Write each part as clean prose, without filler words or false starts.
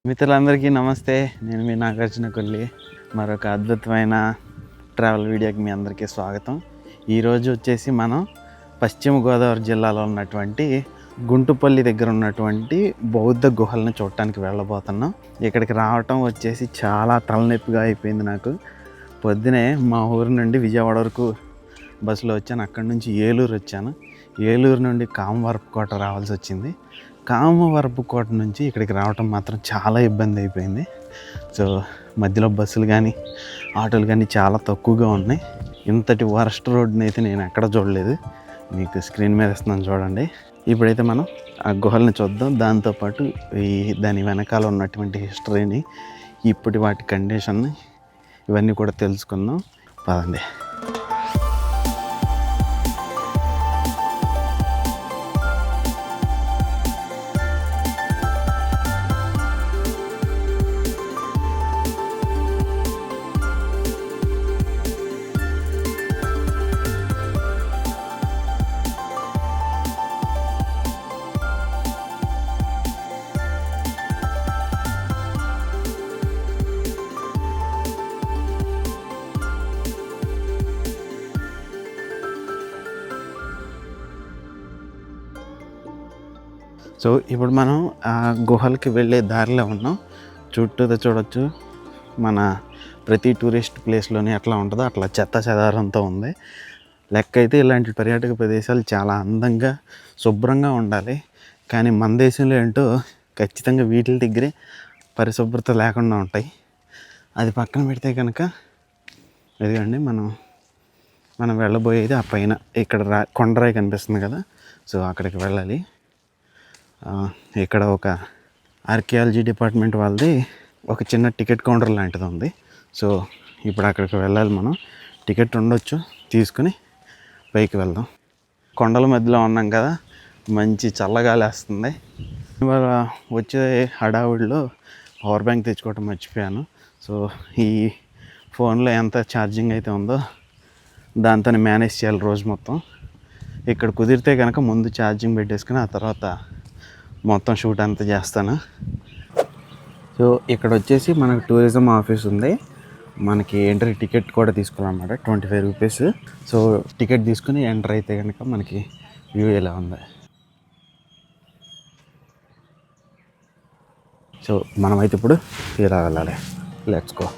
మిత్రులందరికీ నమస్తే. నేను మీ నాగార్జున కొల్లి. మరొక అద్భుతమైన ట్రావెల్ వీడియోకి మీ అందరికీ స్వాగతం. ఈరోజు వచ్చేసి మనం పశ్చిమ గోదావరి జిల్లాలో ఉన్నటువంటి గుంటుపల్లి దగ్గర ఉన్నటువంటి బౌద్ధ గుహలను చూడటానికి వెళ్ళబోతున్నాం. ఇక్కడికి రావటం వచ్చేసి చాలా తలనొప్పిగా అయిపోయింది నాకు. పొద్దునే మా ఊరు నుండి విజయవాడ వరకు బస్సులో వచ్చాను. అక్కడి నుంచి ఏలూరు వచ్చాను. ఏలూరు నుండి కామవరపుకోట రావాల్సి వచ్చింది. కామవరపుకోట నుంచి ఇక్కడికి రావటం మాత్రం చాలా ఇబ్బంది అయిపోయింది. సో మధ్యలో బస్సులు కానీ ఆటోలు కానీ చాలా తక్కువగా ఉన్నాయి. ఇంతటి వరస్ట్ రోడ్ని అయితే నేను ఎక్కడ చూడలేదు. మీకు స్క్రీన్ మీద ఇస్తున్నాను చూడండి. ఇప్పుడైతే మనం ఆ గుహల్ని చూద్దాం. దాంతోపాటు దాని వెనకాల ఉన్నటువంటి హిస్టరీని, ఇప్పటి వాటి కండిషన్ని ఇవన్నీ కూడా తెలుసుకుందాం. పదండి. సో ఇప్పుడు మనం ఆ గుహలకి వెళ్ళే దారిలో ఉన్నాం. చుట్టూతో చూడొచ్చు. మన ప్రతి టూరిస్ట్ ప్లేస్లోని ఎట్లా ఉంటుందో అట్లా చెత్త చెదారంతో ఉంది. లెక్క అయితే ఇలాంటి పర్యాటక ప్రదేశాలు చాలా అందంగా శుభ్రంగా ఉండాలి. కానీ మన దేశంలో ఏంటో ఖచ్చితంగా వీటి దగ్గరే పరిశుభ్రత లేకుండా ఉంటాయి. అది పక్కన పెడితే కనుక ఎదిగండి మనం వెళ్ళబోయేది ఆ పైన ఇక్కడ కొండరాయి కనిపిస్తుంది కదా. సో అక్కడికి వెళ్ళాలి. ఇక్కడ ఒక ఆర్కియాలజీ డిపార్ట్మెంట్ వాళ్ళది ఒక చిన్న టికెట్ కౌంటర్ లాంటిది ఉంది. సో ఇప్పుడు అక్కడికి వెళ్ళాలి. మనం టికెట్ ఉండొచ్చు, తీసుకుని పైకి వెళ్దాం. కొండల మధ్యలో ఉన్నాం కదా, మంచి చల్లగాలి వేస్తుంది. ఇవాళ వచ్చే హడావుడిలో పవర్ బ్యాంక్ తెచ్చుకోవటం మర్చిపోయాను. సో ఈ ఫోన్లో ఎంత ఛార్జింగ్ అయితే ఉందో దాంతో మేనేజ్ చేయాలి రోజు మొత్తం. ఇక్కడ కుదిరితే కనుక ముందు ఛార్జింగ్ పెట్టేసుకుని ఆ తర్వాత మొత్తం షూట్ అంతా చేస్తాను. సో ఇక్కడ వచ్చేసి మనకు టూరిజం ఆఫీస్ ఉంది. మనకి ఎంట్రీ టికెట్ కూడా తీసుకోవాలన్నమాట, 25 రూపీస్. సో టికెట్ తీసుకుని ఎంటర్ అయితే కనుక మనకి వ్యూ ఎలా ఉంది. సో మనమైతే ఇప్పుడు తీరా వెళ్ళాలి. Let's go.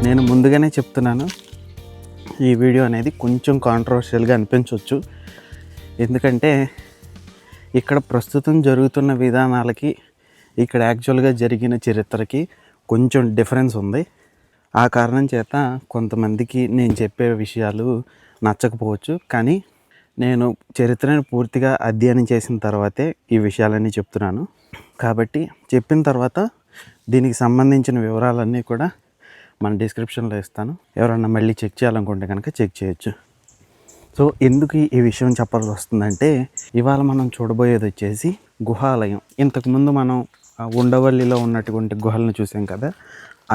నేను ముందుగానే చెప్తున్నాను, ఈ వీడియో అనేది కొంచెం కాంట్రవర్షియల్గా అనిపించవచ్చు. ఎందుకంటే ఇక్కడ ప్రస్తుతం జరుగుతున్న విధానాలకి ఇక్కడ యాక్చువల్గా జరిగిన చరిత్రకి కొంచెం డిఫరెన్స్ ఉంది. ఆ కారణం చేత కొంతమందికి నేను చెప్పే విషయాలు నచ్చకపోవచ్చు. కానీ నేను చరిత్రను పూర్తిగా అధ్యయనం చేసిన తర్వాతే ఈ విషయాలన్నీ చెప్తున్నాను. కాబట్టి చెప్పిన తర్వాత దీనికి సంబంధించిన వివరాలన్నీ కూడా మన డిస్క్రిప్షన్లో ఇస్తాను. ఎవరన్నా మళ్ళీ చెక్ చేయాలనుకుంటే కనుక చెక్ చేయొచ్చు. సో ఎందుకు ఈ విషయం చెప్పాల్సి వస్తుందంటే, ఇవాళ మనం చూడబోయేది వచ్చేసి గుహాలయం. ఇంతకుముందు మనం ఉండవల్లిలో ఉన్నటువంటి గుహలను చూసాం కదా,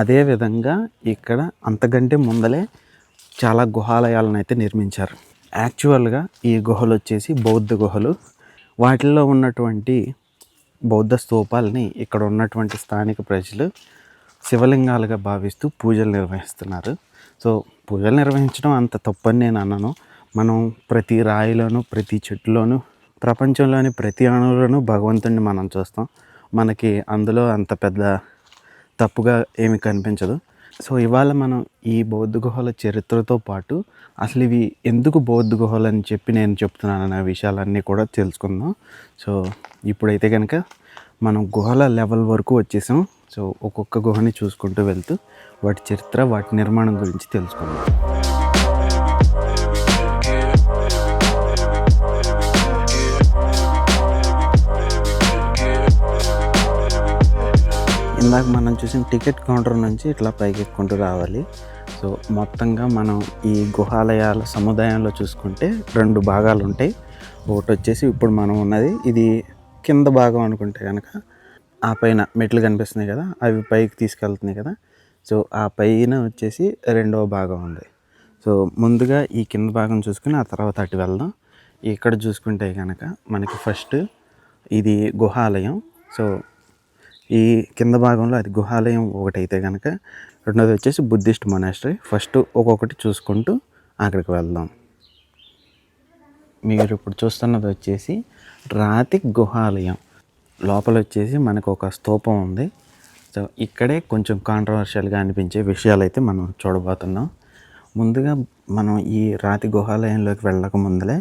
అదేవిధంగా ఇక్కడ అంతకంటే ముందలే చాలా గుహాలయాలను అయితే నిర్మించారు. యాక్చువల్గా ఈ గుహలు వచ్చేసి బౌద్ధ గుహలు. వాటిల్లో ఉన్నటువంటి బౌద్ధ స్తూపాలని ఇక్కడ ఉన్నటువంటి స్థానిక ప్రజలు శివలింగాలుగా భావిస్తూ పూజలు నిర్వహిస్తున్నారు. సో పూజలు నిర్వహించడం అంత తప్పని నేను అన్నాను. మనం ప్రతి రాయిలోనూ, ప్రతి చెట్టులోనూ, ప్రపంచంలోని ప్రతి అణువులోనూ భగవంతుడిని మనం చూస్తాం. మనకి అందులో అంత పెద్ద తప్పుగా ఏమి కనిపించదు. సో ఇవాళ మనం ఈ బౌద్ధ గుహల చరిత్రతో పాటు అసలు ఇవి ఎందుకు బౌద్ధ గుహలు అని చెప్పి నేను చెప్తున్నాను అనే విషయాలన్నీ కూడా తెలుసుకుందాం. సో ఇప్పుడైతే కనుక మనం గుహల లెవెల్ వరకు వచ్చేసాం. సో ఒక్కొక్క గుహని చూసుకుంటూ వెళ్తూ వాటి చరిత్ర, వాటి నిర్మాణం గురించి తెలుసుకుందాం. ఇందాక మనం చూసిన టికెట్ కౌంటర్ నుంచి ఇట్లా పైకి ఎక్కుంటూ రావాలి. సో మొత్తంగా మనం ఈ గుహాలయాల సముదాయంలో చూసుకుంటే 2 భాగాలు ఉంటాయి. ఒకటి వచ్చేసి ఇప్పుడు మనం ఉన్నది, ఇది కింద భాగం అనుకుంటే కనుక ఆ పైన మెట్లు కనిపిస్తున్నాయి కదా, అవి పైకి తీసుకెళ్తున్నాయి కదా. సో ఆ పైన వచ్చేసి రెండవ భాగం ఉంది. సో ముందుగా ఈ కింద భాగం చూసుకుని ఆ తర్వాత అటు వెళ్దాం. ఇక్కడ చూసుకుంటే కనుక మనకి ఫస్ట్ ఇది గుహాలయం. సో ఈ కింద భాగంలో అది గుహాలయం ఒకటైతే కనుక రెండోది వచ్చేసి బుద్ధిస్ట్ మొనాస్టరీ. ఫస్ట్ ఒక్కొక్కటి చూసుకుంటూ అక్కడికి వెళ్దాం. మీరు ఇప్పుడు చూస్తున్నది వచ్చేసి రాతి గుహాలయం. లోపల వచ్చేసి మనకు ఒక స్తూపం ఉంది. సో ఇక్కడే కొంచెం కాంట్రవర్షియల్గా అనిపించే విషయాలు అయితే మనం చూడబోతున్నాం. ముందుగా మనం ఈ రాతి గుహాలయంలోకి వెళ్ళక ముందలే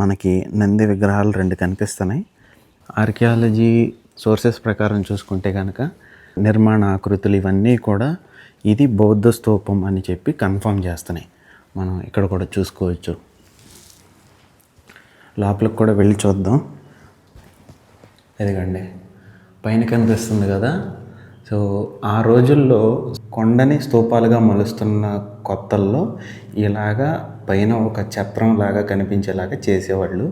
మనకి నంది విగ్రహాలు 2 కనిపిస్తున్నాయి. ఆర్కియాలజీ సోర్సెస్ ప్రకారం చూసుకుంటే కనుక నిర్మాణ ఆకృతులు ఇవన్నీ కూడా ఇది బౌద్ధ స్తూపం అని చెప్పి కన్ఫర్మ్ చేస్తున్నాయి. మనం ఇక్కడ కూడా చూసుకోవచ్చు. లోపలికి కూడా వెళ్ళి చూద్దాం. ఎదిగండి పైన కనిపిస్తుంది కదా. సో ఆ రోజుల్లో కొండని స్తూపాలుగా మలుస్తున్న కొత్తల్లో ఇలాగా పైన ఒక ఛత్రం లాగా కనిపించేలాగా చేసేవాళ్ళు.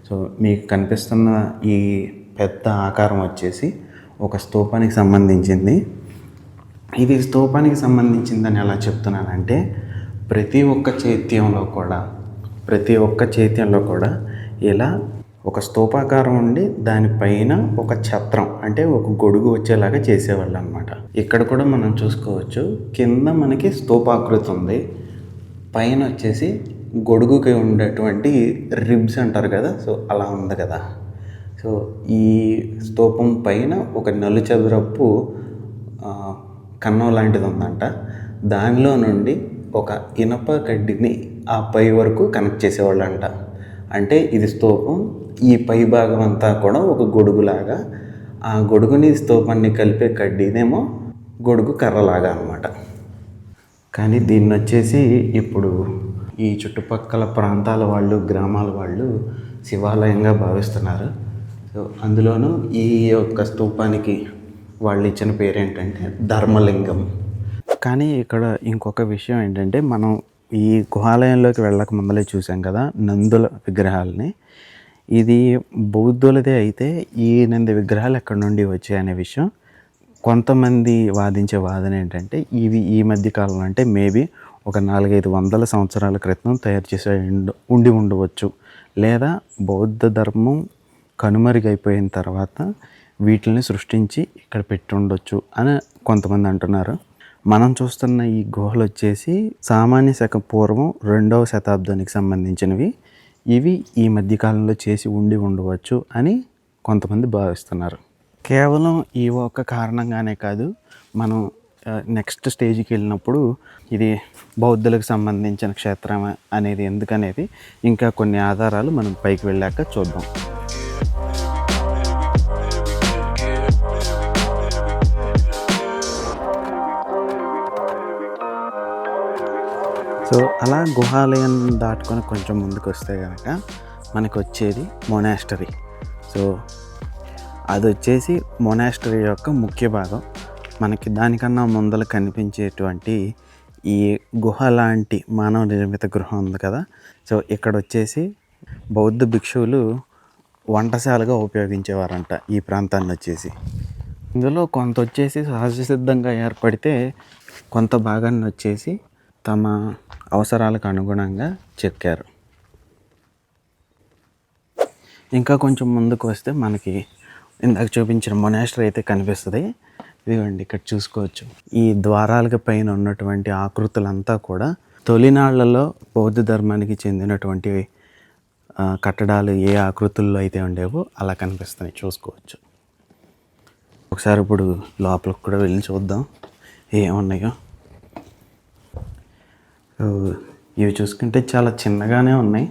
సో మీకు కనిపిస్తున్న ఈ పెద్ద ఆకారం వచ్చేసి ఒక స్తూపానికి సంబంధించింది. ఇది స్తూపానికి సంబంధించిందని ఎలా చెప్తున్నానంటే ప్రతి ఒక్క చైత్యంలో కూడా ఇలా ఒక స్తూపాకారం ఉండి దానిపైన ఒక ఛత్రం అంటే ఒక గొడుగు వచ్చేలాగా చేసేవాళ్ళు అనమాట. ఇక్కడ కూడా మనం చూసుకోవచ్చు. కింద మనకి స్తూపాకృతి ఉంది, పైన వచ్చేసి గొడుగుకి ఉండేటువంటి రిబ్స్ అంటారు కదా. సో అలా ఉంది కదా. సో ఈ స్తూపం పైన ఒక నలుచదరపు కన్నం లాంటిది ఉందంట. దానిలో నుండి ఒక ఇనప కడ్డీని ఆ పై వరకు కనెక్ట్ చేసేవాళ్ళంట. అంటే ఇది స్తూపం, ఈ పై భాగం అంతా కూడా ఒక గొడుగులాగా, ఆ గొడుగుని స్తూపాన్ని కలిపే కడ్డీనేమో గొడుగు కర్రలాగా అనమాట. కానీ దీన్ని వచ్చేసి ఇప్పుడు ఈ చుట్టుపక్కల ప్రాంతాల వాళ్ళు, గ్రామాల వాళ్ళు శివాలయంగా భావిస్తున్నారు. సో అందులోనూ ఈ యొక్క స్తూపానికి వాళ్ళు ఇచ్చిన పేరు ఏంటంటే ధర్మలింగం. కానీ ఇక్కడ ఇంకొక విషయం ఏంటంటే మనం ఈ గుహాలయంలోకి వెళ్ళక ముందలే చూసాం కదా నందుల విగ్రహాలని. ఇది బౌద్ధులదే అయితే ఈ నంది విగ్రహాలు ఎక్కడి నుండి వచ్చాయనే విషయం కొంతమంది వాదించే వాదన ఏంటంటే ఇవి ఈ మధ్య కాలంలో అంటే మేబీ ఒక 400-500 సంవత్సరాల క్రితం తయారు చేసే ఉండవచ్చు, లేదా బౌద్ధ ధర్మం కనుమరుగైపోయిన తర్వాత వీటిని సృష్టించి ఇక్కడ పెట్టి ఉండొచ్చు అని కొంతమంది అంటున్నారు. మనం చూస్తున్న ఈ గుహలు వచ్చేసి సామాన్య శకం పూర్వం 2వ శతాబ్దానికి సంబంధించినవి. ఇవి ఈ మధ్యకాలంలో చేసి ఉండవచ్చు అని కొంతమంది భావిస్తున్నారు. కేవలం ఈ ఒక్క కారణంగానే కాదు, మనం నెక్స్ట్ స్టేజ్కి వెళ్ళినప్పుడు ఇది బౌద్ధులకు సంబంధించిన క్షేత్రం అనేది ఎందుకనేది ఇంకా కొన్ని ఆధారాలు మనం పైకి వెళ్ళాక చూద్దాం. సో అలా గుహాలయం దాటుకొని కొంచెం ముందుకు వస్తే కనుక మనకు వచ్చేది మొనాస్టరీ. సో అది వచ్చేసి మొనాస్టరీ యొక్క ముఖ్య భాగం. మనకి దానికన్నా ముందర కనిపించేటువంటి ఈ గుహ లాంటి మానవ నిర్మిత గృహ ఉంది కదా. సో ఇక్కడ వచ్చేసి బౌద్ధ భిక్షువులు వంటశాలగా ఉపయోగించేవారంట ఈ ప్రాంతాన్ని వచ్చేసి. ఇందులో కొంత వచ్చేసి సహజ సిద్ధంగా ఏర్పడితే కొంత భాగాన్ని వచ్చేసి తమ అవసరాలకు అనుగుణంగా చెక్కారు. ఇంకా కొంచెం ముందుకు వస్తే మనకి ఇందాక చూపించిన మొనాస్టరీ అయితే కనిపిస్తుంది. ఇదిగోండి ఇక్కడ చూసుకోవచ్చు. ఈ ద్వారాలకు పైన ఉన్నటువంటి ఆకృతులంతా కూడా తొలినాళ్లలో బౌద్ధ ధర్మానికి చెందినటువంటి కట్టడాలు ఏ ఆకృతుల్లో అయితే ఉండేవో అలా కనిపిస్తున్నాయి, చూసుకోవచ్చు. ఒకసారి ఇప్పుడు లోపలికి కూడా వెళ్ళి చూద్దాం ఏమున్నాయో. ఇవి చూసుకుంటే చాలా చిన్నగానే ఉన్నాయి,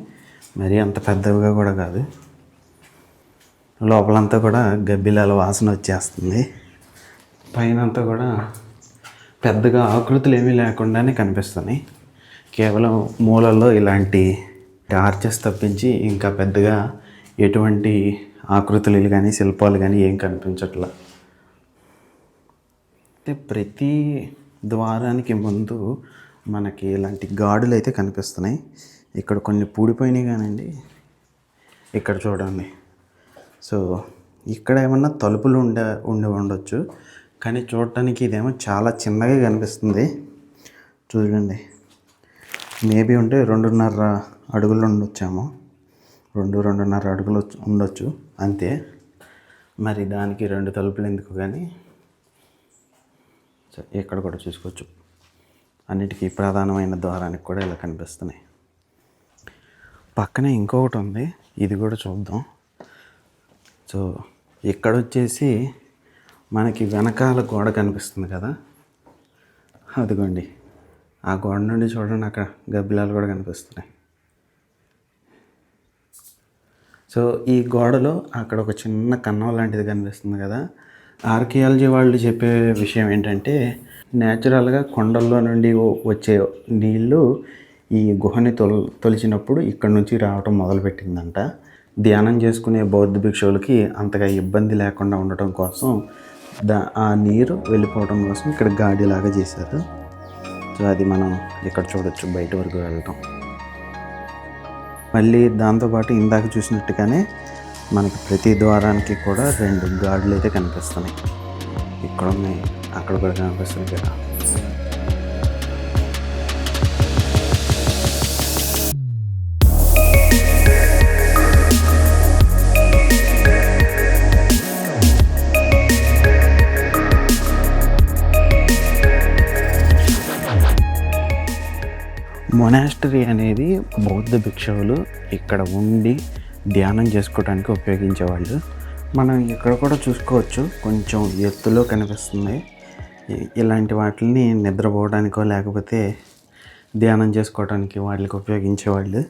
మరీ అంత పెద్దవిగా కూడా కాదు. లోపలంతా కూడా గబ్బిలాల వాసన వచ్చేస్తుంది. పైన అంతా కూడా పెద్దగా ఆకృతులు ఏమీ లేకుండానే కనిపిస్తున్నాయి. కేవలం మూలల్లో ఇలాంటి ఆర్చెస్ తప్పించి ఇంకా పెద్దగా ఎటువంటి ఆకృతులు కానీ శిల్పాలు కానీ ఏం కనిపించట్లా. అంటే ప్రతి ద్వారానికి ముందు మనకి ఇలాంటి గాడులు అయితే కనిపిస్తున్నాయి. ఇక్కడ కొన్ని పూడిపోయినాయి కానండి. ఇక్కడ చూడండి. సో ఇక్కడ ఏమన్నా తలుపులు ఉండొచ్చు, కానీ చూడటానికి ఇదేమో చాలా చిన్నగా కనిపిస్తుంది. చూడండి, మేబీ ఉంటే 2.5 అడుగులు ఉండొచ్చేమో, 2.5 అడుగులు ఉండొచ్చు అంతే. మరి దానికి 2 తలుపులు ఎందుకు కానీ. ఇక్కడ కూడా చూసుకోవచ్చు, అన్నిటికీ ప్రధానమైన ద్వారానికి కూడా ఇలా కనిపిస్తున్నాయి. పక్కనే ఇంకొకటి ఉంది, ఇది కూడా చూద్దాం. సో ఇక్కడ వచ్చేసి మనకి వెనకాల గోడ కనిపిస్తుంది కదా, అదిగోండి ఆ గోడ నుండి చూడండి అక్కడ గబ్బిలాలు కూడా కనిపిస్తున్నాయి. సో ఈ గోడలో అక్కడ ఒక చిన్న కన్నం లాంటిది కనిపిస్తుంది కదా. ఆర్కియాలజీ వాళ్ళు చెప్పే విషయం ఏంటంటే, న్యాచురల్గా కొండల్లో నుండి వచ్చే నీళ్ళు ఈ గుహని తొలిచినప్పుడు ఇక్కడ నుంచి రావటం మొదలుపెట్టిందంట. ధ్యానం చేసుకునే బౌద్ధ భిక్షువులకి అంతగా ఇబ్బంది లేకుండా ఉండటం కోసం ఆ నీరు వెళ్ళిపోవడం కోసం ఇక్కడ గాడిలాగా చేశారు. సో అది మనం ఇక్కడ చూడొచ్చు, బయట వరకు వెళ్ళటం. మళ్ళీ దాంతోపాటు ఇందాక చూసినట్టుగానే మనకి ప్రతి ద్వారానికి కూడా 2 గాడులు అయితే కనిపిస్తున్నాయి. ఇక్కడ ఉన్నాయి, అక్కడ కూడా కనిపిస్తుంది కదా. మొనాస్టరీ అనేది బౌద్ధ భిక్షువులు ఇక్కడ ఉండి ధ్యానం చేసుకోవడానికి ఉపయోగించేవాళ్ళు. మనం ఇక్కడ కూడా చూసుకోవచ్చు, కొంచెం ఎత్తులో కనిపిస్తుంది. ఇలాంటి వాటిని నిద్రపోవడానికో లేకపోతే ధ్యానం చేసుకోవడానికి వాటికి ఉపయోగించేవాళ్ళు.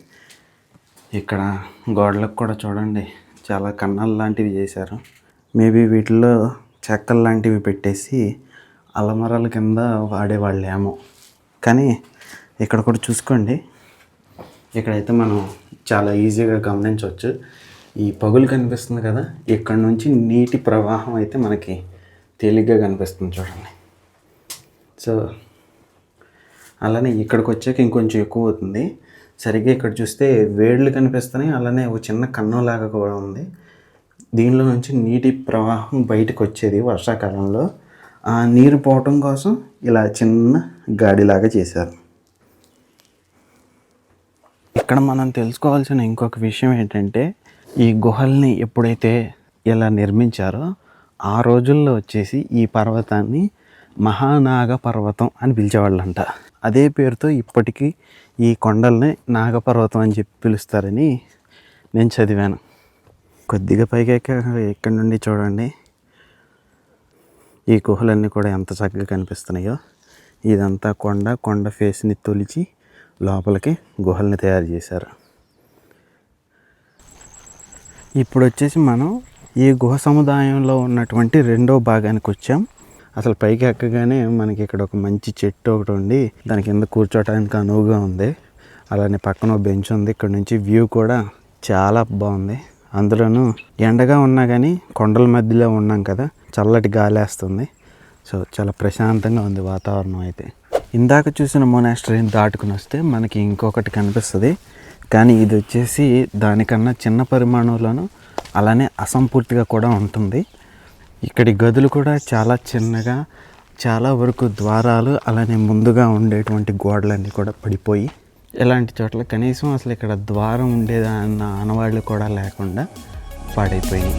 ఇక్కడ గోడలకు కూడా చూడండి చాలా కన్నాలు లాంటివి చేశారు. మేబీ వీటిల్లో చెక్కలు లాంటివి పెట్టేసి అలమరాల కింద వాడేవాళ్ళేమో. కానీ ఇక్కడ కూడా చూసుకోండి, ఇక్కడైతే మనం చాలా ఈజీగా గమనించవచ్చు. ఈ పగులు కనిపిస్తుంది కదా, ఇక్కడ నుంచి నీటి ప్రవాహం అయితే మనకి తేలిగ్గా కనిపిస్తుంది చూడండి. సో అలానే ఇక్కడికి వచ్చాక ఇంకొంచెం ఎక్కువ అవుతుంది. సరిగ్గా ఇక్కడ చూస్తే వేళ్ళు కనిపిస్తున్నాయి, అలానే ఒక చిన్న కన్నంలాగా కూడా ఉంది. దీనిలో నుంచి నీటి ప్రవాహం బయటకు వచ్చేది వర్షాకాలంలో. ఆ నీరు పోవటం కోసం ఇలా చిన్న గాడిలాగా చేశారు. ఇక్కడ మనం తెలుసుకోవాల్సిన ఇంకొక విషయం ఏంటంటే, ఈ గుహల్ని ఎప్పుడైతే ఇలా నిర్మించారో ఆ రోజుల్లో వచ్చేసి ఈ పర్వతాన్ని మహానాగ పర్వతం అని పిలిచేవాళ్ళంట. అదే పేరుతో ఇప్పటికీ ఈ కొండల్ని నాగపర్వతం అని చెప్పి పిలుస్తారని నేను చదివాను. కొద్దిగా పైకి ఇక్కడ నుండి చూడండి, ఈ గుహలన్నీ కూడా ఎంత చక్కగా కనిపిస్తున్నాయో. ఇదంతా కొండ ఫేస్ని తొలిచి లోపలికి గుహల్ని తయారు చేశారు. ఇప్పుడు వచ్చేసి మనం ఈ గుహ సముదాయంలో ఉన్నటువంటి 2వ భాగానికి వచ్చాం. అసలు పైకి ఎక్కగానే మనకి ఇక్కడ ఒక మంచి చెట్టు ఒకటి ఉండి దాని కింద కూర్చోవడానికి అనువుగా ఉంది. అలానే పక్కన బెంచ్ ఉంది. ఇక్కడ నుంచి వ్యూ కూడా చాలా బాగుంది. అందులోనూ ఎండగా ఉన్నా కానీ కొండల మధ్యలో ఉన్నాం కదా, చల్లటి గాలి వేస్తుంది. సో చాలా ప్రశాంతంగా ఉంది వాతావరణం అయితే. ఇందాక చూసిన మొనాస్టరీని దాటుకుని వస్తే మనకి ఇంకొకటి కనిపిస్తుంది. కానీ ఇది వచ్చేసి దానికన్నా చిన్న పరిమాణంలోనూ అలానే అసంపూర్తిగా కూడా ఉంటుంది. ఇక్కడి గదులు కూడా చాలా చిన్నగా, చాలా వరకు ద్వారాలు అలానే ముందుగా ఉండేటువంటి గోడలన్నీ కూడా పడిపోయి, ఇలాంటి చోట్ల కనీసం అసలు ఇక్కడ ద్వారం ఉండేదన్న ఆనవాళ్ళు కూడా లేకుండా పాడైపోయి.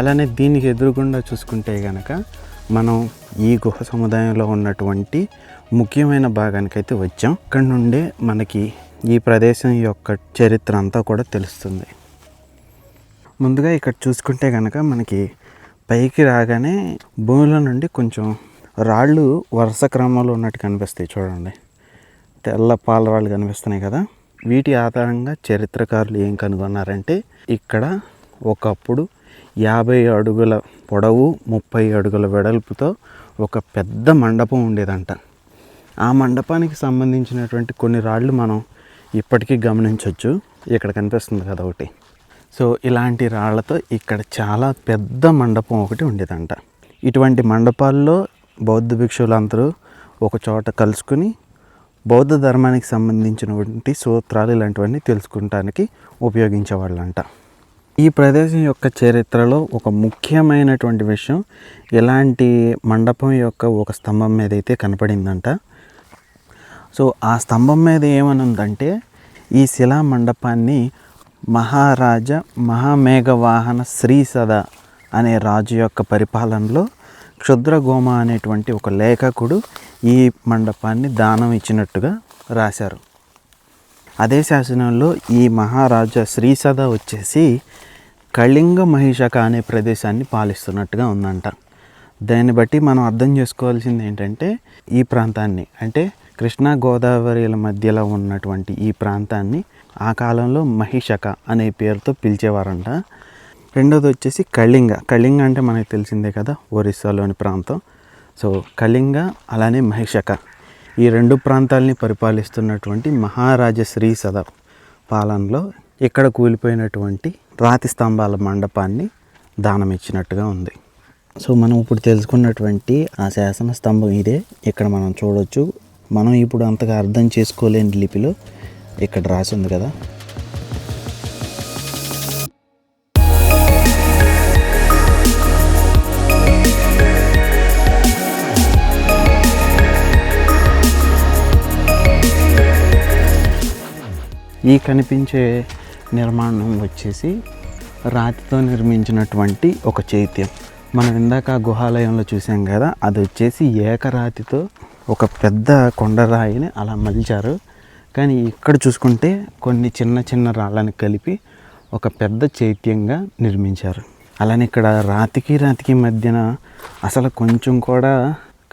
అలానే దీనికి ఎదురుగుండా చూసుకుంటే కనుక మనం ఈ గుహ సముదాయంలో ఉన్నటువంటి ముఖ్యమైన భాగానికి అయితే వచ్చాం. ఇక్కడ నుండే మనకి ఈ ప్రదేశం యొక్క చరిత్ర అంతా కూడా తెలుస్తుంది. ముందుగా ఇక్కడ చూసుకుంటే కనుక మనకి పైకి రాగానే భూమిలో నుండి కొంచెం రాళ్ళు వరుస క్రమంలో ఉన్నట్టు కనిపిస్తాయి చూడండి. తెల్ల పాలరాళ్ళు కనిపిస్తున్నాయి కదా. వీటి ఆధారంగా చరిత్రకారులు ఏం కనుగొన్నారంటే, ఇక్కడ ఒకప్పుడు 50 అడుగుల పొడవు 30 అడుగుల వెడల్పుతో ఒక పెద్ద మండపం ఉండేదంట. ఆ మండపానికి సంబంధించినటువంటి కొన్ని రాళ్ళు మనం ఇప్పటికీ గమనించవచ్చు. ఇక్కడ కనిపిస్తుంది కదా ఒకటి. సో ఇలాంటి రాళ్లతో ఇక్కడ చాలా పెద్ద మండపం ఒకటి ఉండేదంట. ఇటువంటి మండపాల్లో బౌద్ధ భిక్షువులందరూ ఒక చోట కలుసుకుని బౌద్ధ ధర్మానికి సంబంధించినటువంటి సూత్రాలు ఇలాంటివన్నీ తెలుసుకుంటానికి ఉపయోగించేవాళ్ళంట. ఈ ప్రదేశం యొక్క చరిత్రలో ఒక ముఖ్యమైనటువంటి విషయం ఇలాంటి మండపం యొక్క ఒక స్తంభం మీద అయితే కనపడిందంట. సో ఆ స్తంభం మీద ఏమని ఉందంటే, ఈ శిలా మండపాన్ని మహారాజా మహామేఘవాహన శ్రీసద అనే రాజు యొక్క పరిపాలనలో క్షుద్రగోమ అనేటువంటి ఒక లేఖకుడు ఈ మండపాన్ని దానం ఇచ్చినట్టుగా రాశారు. అదే శాసనంలో ఈ మహారాజా శ్రీసద వచ్చేసి కళింగ మహిషక అనే ప్రదేశాన్ని పాలిస్తున్నట్టుగా ఉందంట. దాన్ని బట్టి మనం అర్థం చేసుకోవాల్సింది ఏంటంటే, ఈ ప్రాంతాన్ని అంటే కృష్ణా గోదావరిల మధ్యలో ఉన్నటువంటి ఈ ప్రాంతాన్ని ఆ కాలంలో మహిషక అనే పేరుతో పిలిచేవారంట. రెండోది వచ్చేసి కళింగ. కళింగ అంటే మనకు తెలిసిందే కదా, ఒరిస్సాలోని ప్రాంతం. సో కళింగ అలానే మహిషక ఈ రెండు ప్రాంతాలని పరిపాలిస్తున్నటువంటి మహారాజా శ్రీసద పాలనలో ఇక్కడ కూలిపోయినటువంటి రాతి స్తంభాల మండపాన్ని దానం ఇచ్చినట్టుగా ఉంది. సో మనం ఇప్పుడు తెలుసుకున్నటువంటి ఆ శాసన స్తంభం ఇదే. ఇక్కడ మనం చూడవచ్చు. మనం ఇప్పుడు అంతగా అర్థం చేసుకోలేని లిపిలో ఇక్కడ రాసి ఉంది కదా. ఈ కనిపించే నిర్మాణం వచ్చేసి రాతితో నిర్మించినటువంటి ఒక చైత్యం. మనం ఇందాక గుహాలయంలో చూసాం కదా, అది వచ్చేసి ఏకరాతితో ఒక పెద్ద కొండరాయిని అలా మలిచారు. కానీ ఇక్కడ చూసుకుంటే కొన్ని చిన్న చిన్న రాళ్ళని కలిపి ఒక పెద్ద చైత్యంగా నిర్మించారు. అలానే ఇక్కడ రాతికి మధ్యన అసలు కొంచెం కూడా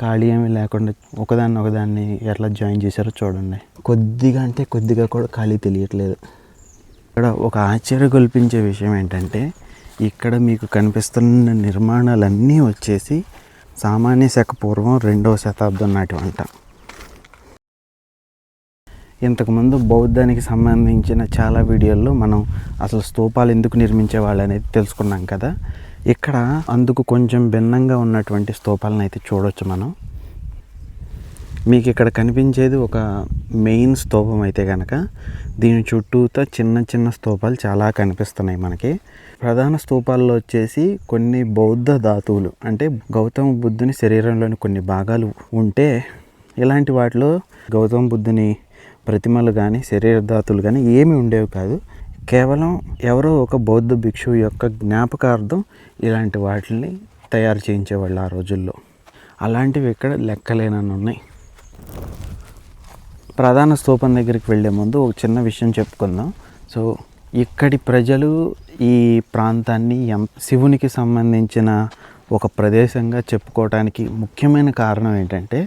ఖాళీ ఏమీ లేకుండా ఒకదాన్ని ఎట్లా జాయిన్ చేశారో చూడండి. కొద్దిగా అంటే కొద్దిగా కూడా ఖాళీ తెలియట్లేదు. ఇక్కడ ఒక ఆశ్చర్య కల్పించే విషయం ఏంటంటే, ఇక్కడ మీకు కనిపిస్తున్న నిర్మాణాలన్నీ వచ్చేసి సామాన్య శక పూర్వం 2వ శతాబ్దం నాటివంట. ఇంతకుముందు బౌద్ధానికి సంబంధించిన చాలా వీడియోల్లో మనం అసలు స్తూపాలు ఎందుకు నిర్మించేవాళ్ళు అనేది తెలుసుకున్నాం కదా. ఇక్కడ అందుకు కొంచెం భిన్నంగా ఉన్నటువంటి స్తూపాలను అయితే చూడవచ్చు మనం. మీకు ఇక్కడ కనిపించేది ఒక మెయిన్ స్తూపం అయితే కనుక, దీని చుట్టూతో చిన్న చిన్న స్తూపాలు చాలా కనిపిస్తున్నాయి మనకి. ప్రధాన స్తూపాల్లో వచ్చేసి కొన్ని బౌద్ధ ధాతువులు అంటే గౌతమ బుద్ధుని శరీరంలోని కొన్ని భాగాలు ఉంటే, ఇలాంటి వాటిలో గౌతమ బుద్ధుని ప్రతిమలు కానీ శరీర ధాతువులు కానీ ఏమీ ఉండేవి కాదు. కేవలం ఎవరో ఒక బౌద్ధ భిక్షువు యొక్క జ్ఞాపకార్థం ఇలాంటి వాటిని తయారు చేయించేవాళ్ళు ఆ రోజుల్లో. అలాంటివి ఇక్కడ లెక్కలేనన్ని ఉన్నాయి. ప్రధాన స్తూపం దగ్గరికి వెళ్ళే ముందు ఒక చిన్న విషయం చెప్పుకుందాం. సో ఇక్కడి ప్రజలు ఈ ప్రాంతాన్ని శివునికి సంబంధించిన ఒక ప్రదేశంగా చెప్పుకోవడానికి ముఖ్యమైన కారణం ఏంటంటే,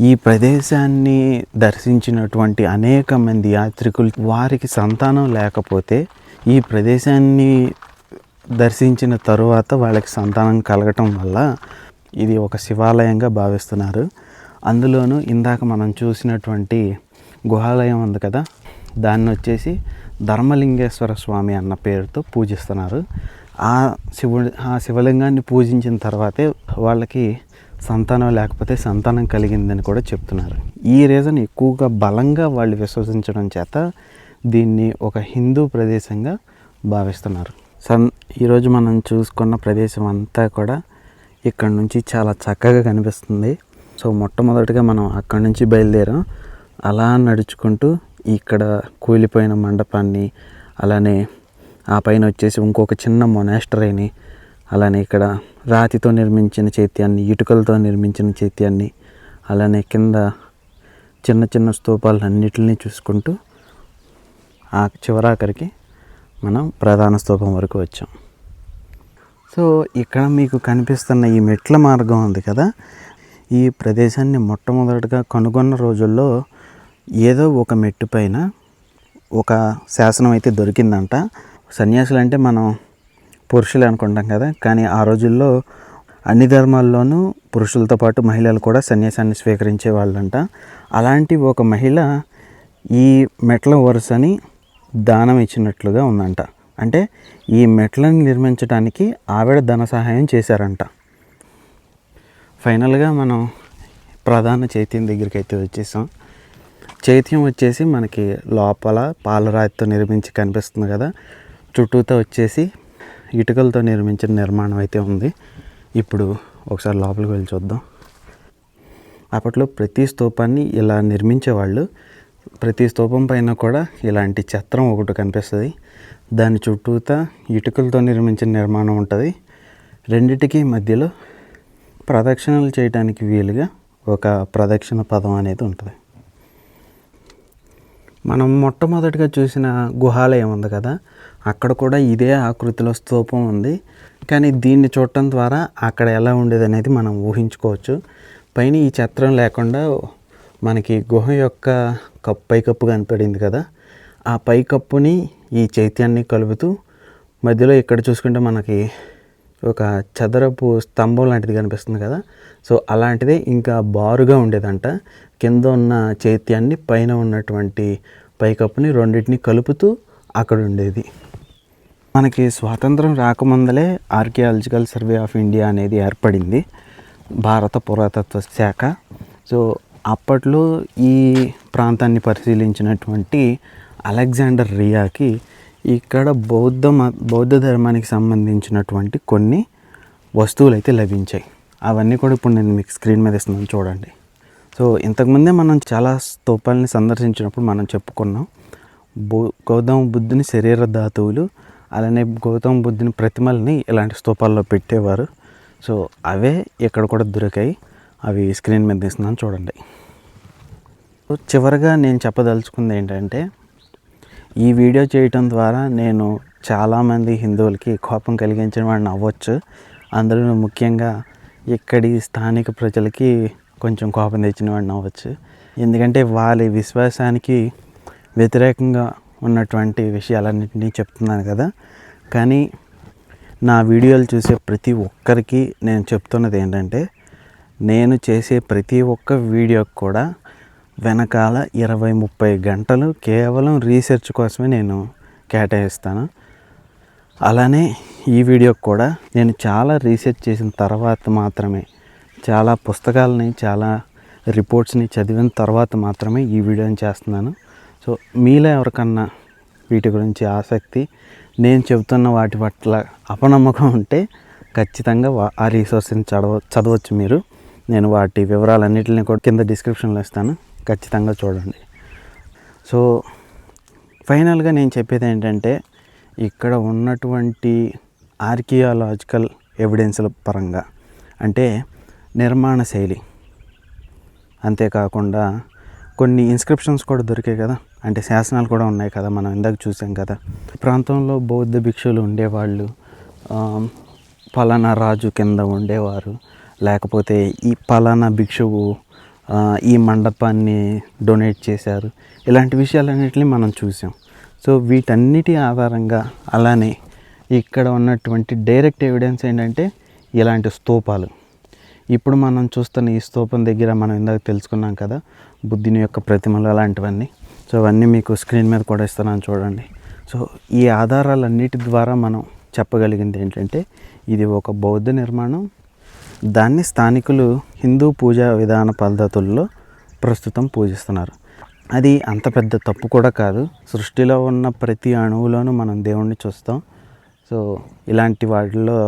ఈ ప్రదేశాన్ని దర్శించినటువంటి అనేక మంది యాత్రికులు వారికి సంతానం లేకపోతే ఈ ప్రదేశాన్ని దర్శించిన తరువాత వాళ్ళకి సంతానం కలగటం వల్ల ఇది ఒక శివాలయంగా భావిస్తున్నారు. అందులోనూ ఇందాక మనం చూసినటువంటి గుహాలయం ఉంది కదా, దాన్ని వచ్చేసి ధర్మలింగేశ్వర స్వామి అన్న పేరుతో పూజిస్తున్నారు. ఆ శివలింగాన్ని పూజించిన తర్వాతే వాళ్ళకి సంతానం లేకపోతే సంతానం కలిగిందని కూడా చెప్తున్నారు. ఈ రీజన్ ఎక్కువగా బలంగా వాళ్ళు విశ్వసించడం చేత దీన్ని ఒక హిందూ ప్రదేశంగా భావిస్తున్నారు. ఈరోజు మనం చూసుకున్న ప్రదేశం అంతా కూడా ఇక్కడ నుంచి చాలా చక్కగా కనిపిస్తుంది. సో మొట్టమొదటిగా మనం అక్కడి నుంచి బయలుదేరాం. అలా నడుచుకుంటూ ఇక్కడ కూలిపోయిన మండపాన్ని, అలానే ఆ పైన వచ్చేసి ఇంకొక చిన్న మొనాస్టరీని, అలానే ఇక్కడ రాతితో నిర్మించిన చైత్యాన్ని, ఇటుకలతో నిర్మించిన చైత్యాన్ని, అలానే కింద చిన్న చిన్న స్తూపాలన్నిటిని చూసుకుంటూ ఆ చివరాఖరికి మనం ప్రధాన స్తూపం వరకు వచ్చాం. సో ఇక్కడ మీకు కనిపిస్తున్న ఈ మెట్ల మార్గం ఉంది కదా, ఈ ప్రదేశాన్ని మొట్టమొదటిగా కనుగొన్న రోజుల్లో ఏదో ఒక మెట్టు పైన ఒక శాసనం అయితే దొరికిందంట. సన్యాసులు అంటే మనం పురుషులు అనుకుంటాం కదా, కానీ ఆ రోజుల్లో అన్ని ధర్మాల్లోనూ పురుషులతో పాటు మహిళలు కూడా సన్యాసాన్ని స్వీకరించే వాళ్ళంట. అలాంటి ఒక మహిళ ఈ మెట్ల వరుసని దానం ఇచ్చినట్లుగా ఉందంట. అంటే ఈ మెట్లను నిర్మించడానికి ఆవిడ ధన సహాయం చేశారంట. ఫైనల్గా మనం ప్రధాన చైత్యం దగ్గరికి అయితే వచ్చేసాం. చైత్యం వచ్చేసి మనకి లోపల పాలరాతితో నిర్మించి కనిపిస్తుంది కదా, చుట్టూతో వచ్చేసి ఇటుకలతో నిర్మించిన నిర్మాణం అయితే ఉంది. ఇప్పుడు ఒకసారి లోపలికి వెళ్ళి చూద్దాం. అప్పట్లో ప్రతి స్తూపాన్ని ఇలా నిర్మించేవాళ్ళు. ప్రతి స్తూపం పైన కూడా ఇలాంటి చత్రం ఒకటి కనిపిస్తుంది. దాని చుట్టూతా ఇటుకలతో నిర్మించిన నిర్మాణం ఉంటుంది. రెండిటికి మధ్యలో ప్రదక్షిణలు చేయడానికి వీలుగా ఒక ప్రదక్షిణ పదం అనేది ఉంటుంది. మనం మొట్టమొదటిగా చూసిన గుహాలయం ఉంది కదా, అక్కడ కూడా ఇదే ఆకృతిలో స్తూపం ఉంది. కానీ దీన్ని చూడటం ద్వారా అక్కడ ఎలా ఉండేది అనేది మనం ఊహించుకోవచ్చు. పైన ఈ చత్రం లేకుండా మనకి గుహ యొక్క పైకప్పు కనపడింది కదా, ఆ పైకప్పుని ఈ చైత్యాన్ని కలుపుతూ మధ్యలో ఇక్కడ చూసుకుంటే మనకి ఒక చదరపు స్తంభం లాంటిది కనిపిస్తుంది కదా, సో అలాంటిదే ఇంకా బారుగా ఉండేదంట. కింద ఉన్న చైత్యాన్ని పైన ఉన్నటువంటి పైకప్పుని రెండింటిని కలుపుతూ అక్కడ ఉండేది. మనకి స్వాతంత్రం రాకముందలే ఆర్కియాలజికల్ సర్వే ఆఫ్ ఇండియా అనేది ఏర్పడింది, భారత పురాతత్వ శాఖ. సో అప్పట్లో ఈ ప్రాంతాన్ని పరిశీలించినటువంటి అలెగ్జాండర్ రియాకి ఇక్కడ బౌద్ధ ధర్మానికి సంబంధించినటువంటి కొన్ని వస్తువులు అయితే లభించాయి. అవన్నీ కూడా ఇప్పుడు నేను మీకు స్క్రీన్ మీద ఇస్తున్నాను చూడండి. సో ఇంతకుముందే మనం చాలా స్తూపాలని సందర్శించినప్పుడు మనం చెప్పుకున్నాం, గౌతమ బుద్ధుని శరీర ధాతువులు, అలానే గౌతమ బుద్ధుని ప్రతిమల్ని ఇలాంటి స్తూపాల్లో పెట్టేవారు. సో అవే ఇక్కడ కూడా దొరికాయి. అవి స్క్రీన్ మీద తీస్తున్నాను చూడండి. చివరిగా నేను చెప్పదలుచుకుంది ఏంటంటే, ఈ వీడియో చేయటం ద్వారా నేను చాలామంది హిందువులకి కోపం కలిగించిన వాడిని అవ్వచ్చు. అందులో ముఖ్యంగా ఇక్కడి స్థానిక ప్రజలకి కొంచెం కోపం తెచ్చిన వాడిని అవ్వచ్చు. ఎందుకంటే వాళ్ళ విశ్వాసానికి వ్యతిరేకంగా ఉన్నటువంటి విషయాలన్నింటినీ చెప్తున్నాను కదా. కానీ నా వీడియోలు చూసే ప్రతి ఒక్కరికి నేను చెప్తున్నది ఏంటంటే, నేను చేసే ప్రతి ఒక్క వీడియోకి కూడా వెనకాల 20-30 గంటలు కేవలం రీసెర్చ్ కోసమే నేను కేటాయిస్తాను. అలానే ఈ వీడియోకి కూడా నేను చాలా రీసెర్చ్ చేసిన తర్వాత మాత్రమే, చాలా పుస్తకాలని, చాలా రిపోర్ట్స్ని చదివిన తర్వాత మాత్రమే ఈ వీడియోని చేస్తున్నాను. సో మీలో ఎవరికన్నా వీటి గురించి ఆసక్తి, నేను చెబుతున్న వాటి పట్ల అపనమ్మకం ఉంటే ఖచ్చితంగా ఆ రీసోర్స్ని చదవచ్చు మీరు. నేను వాటి వివరాలన్నింటినీ కూడా కింద డిస్క్రిప్షన్లో ఇస్తాను, ఖచ్చితంగా చూడండి. సో ఫైనల్గా నేను చెప్పేది ఏంటంటే, ఇక్కడ ఉన్నటువంటి ఆర్కియాలజికల్ ఎవిడెన్స్ల పరంగా అంటే నిర్మాణ శైలి, అంతేకాకుండా కొన్ని ఇన్స్క్రిప్షన్స్ కూడా దొరికాయి కదా, అంటే శాసనాలు కూడా ఉన్నాయి కదా, మనం ఇందాక చూసాం కదా. ప్రాంతంలో బౌద్ధ భిక్షులు ఉండేవాళ్ళు, పలానా రాజు కింద ఉండేవారు, లేకపోతే ఈ పలానా భిక్షువు ఈ మండపాన్ని డొనేట్ చేశారు, ఇలాంటి విషయాలన్నింటినీ మనం చూసాం. సో వీటన్నిటి ఆధారంగా, అలానే ఇక్కడ ఉన్నటువంటి డైరెక్ట్ ఎవిడెన్స్ ఏంటంటే ఇలాంటి స్తూపాలు. ఇప్పుడు మనం చూస్తున్న ఈ స్తూపం దగ్గర మనం ఇందాక తెలుసుకున్నాం కదా, బుద్ధుని యొక్క ప్రతిమలు అలాంటివన్నీ. సో అవన్నీ మీకు స్క్రీన్ మీద కూడా ఇస్తున్నాను చూడండి. సో ఈ ఆధారాలన్నిటి ద్వారా మనం చెప్పగలిగింది ఏంటంటే, ఇది ఒక బౌద్ధ నిర్మాణం. దాన్ని స్థానికులు హిందూ పూజా విధాన పద్ధతుల్లో ప్రస్తుతం పూజిస్తున్నారు. అది అంత పెద్ద తప్పు కూడా కాదు. సృష్టిలో ఉన్న ప్రతి అణువులోనూ మనం దేవుణ్ణి చూస్తాం. సో ఇలాంటి వాటిల్లో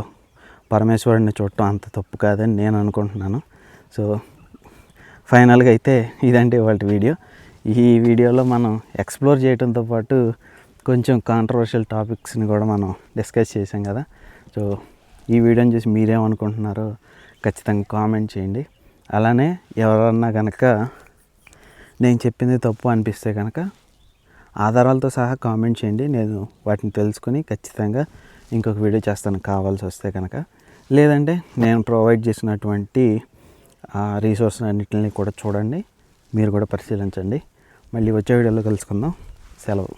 పరమేశ్వరుడిని చూడటం అంత తప్పు కాదని నేను అనుకుంటున్నాను. సో ఫైనల్గా అయితే ఇదంటే వాళ్ళ వీడియో. ఈ వీడియోలో మనం ఎక్స్ప్లోర్ చేయడంతో పాటు కొంచెం కాంట్రవర్షియల్ టాపిక్స్ని కూడా మనం డిస్కస్ చేసాం కదా. సో ఈ వీడియోని చూసి మీరేమనుకుంటున్నారో ఖచ్చితంగా కామెంట్ చేయండి. అలానే ఎవరన్నా కనుక నేను చెప్పింది తప్పు అనిపిస్తే కనుక ఆధారాలతో సహా కామెంట్ చేయండి. నేను వాటిని తెలుసుకొని ఖచ్చితంగా ఇంకొక వీడియో చేస్తాను కావాల్సి వస్తే కనుక. లేదంటే నేను ప్రొవైడ్ చేసినటువంటి రీసోర్స్ అన్నింటినీ కూడా చూడండి, మీరు కూడా పరిశీలించండి. మళ్ళీ వచ్చే వీడియోలో కలుసుకుందాం. సెలవు.